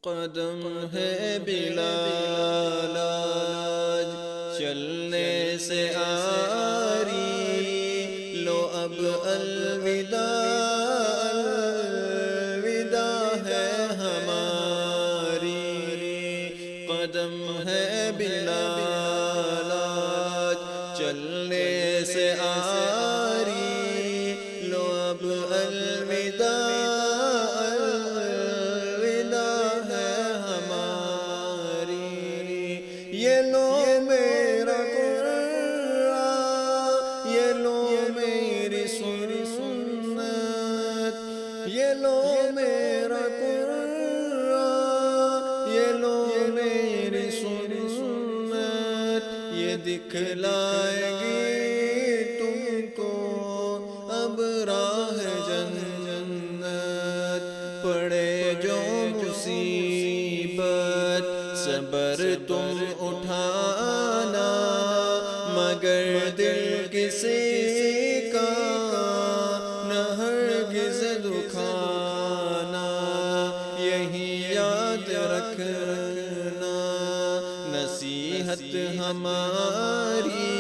قدم ہے بلال آج چلنے سے آری، لو اب الوداع الوداع ہے ہماری۔ قدم ہے بلال آج چلنے سے آری، لو اب الوداع یہ لو میرا قرآن، یہ لو میری سنت، یہ لو میرا قرآن، یہ لو میری سنت، یہ دکھلائے گی تم کو اب راہ جنت۔ پڑے جو مصیبت صبر تم اٹھانا، مگر دل کسی کا نہ ہرگز دکھانا، یہی یاد رکھنا نصیحت ہماری۔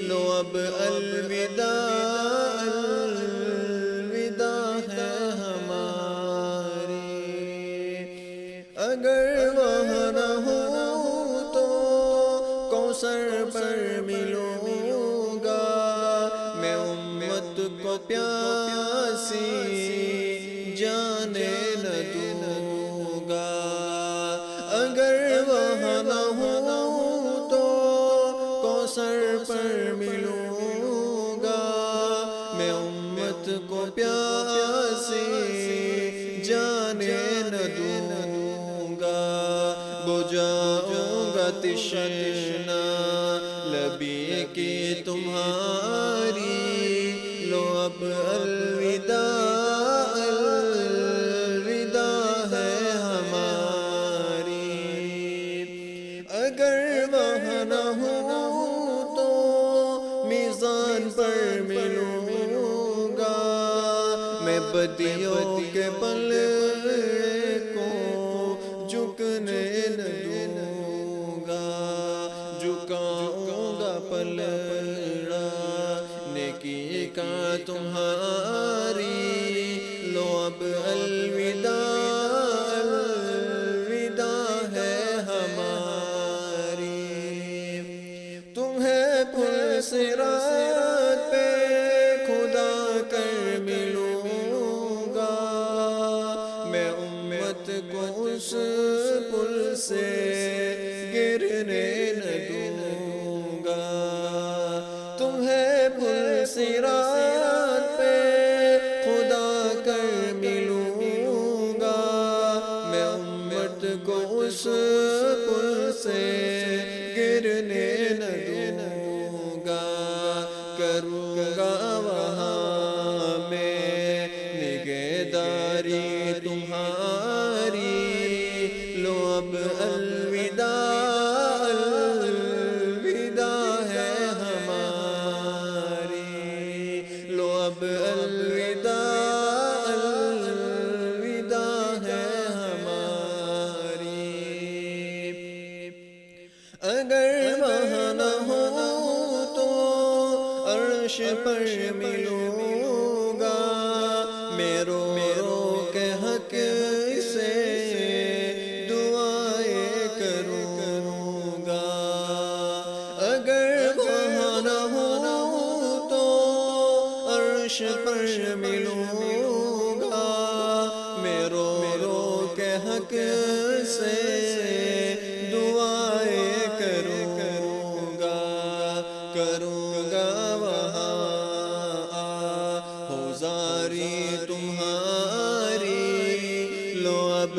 لو اب الوداع الوداع ہے ہماری۔ اگر وہاں نہ ہو تو کوثر پر ملوں گا، میں امت کو پیاسی جانے نہ دوں گا۔ اگر وہاں نہ ہو تو کوثر پر ملوں گا، میں امت کو پیاسی جانے نہ دوں گا۔ بجھاؤں گا تشنا لبی کی تمہاری، لو اب الوداع الوداع ہے ہماری۔ اگر وہاں نہ ہو تو میزان پر ملوں گا، میں بدیوں کے پلے کو جھکنے نہ دوں گا۔ جھکاؤں گا پلڑا نیکی کا تمہاری، لو اب الوداع الوداع ہے ہماری۔ تمہیں پل صراط پہ خدا کر ملوں گا، میں امت کو اس پل سے گرنے نہ دوں گا۔ تمہیں پل صراط پہ خدا کر ملوں گا، میں امت کو اس پل سے گرنے نہ دوں گا۔ کروں گا وہاں میں نگہداری تمہاری، لو اب الوداع الوداع ہے ہماری۔ لو اب الوداع الوداع ہے ہماری۔ اگر وہاں نہ ہو تو عرش پر ملوں گا، میرو کے حق سے دعائیں کروں گا۔ اگر وہاں نہ ہو تو عرش پر ملوں گا، میرو کے حق سے دعائیں کروں گا۔ کروں گا وہاں ہوزاری تمہاری، لو اب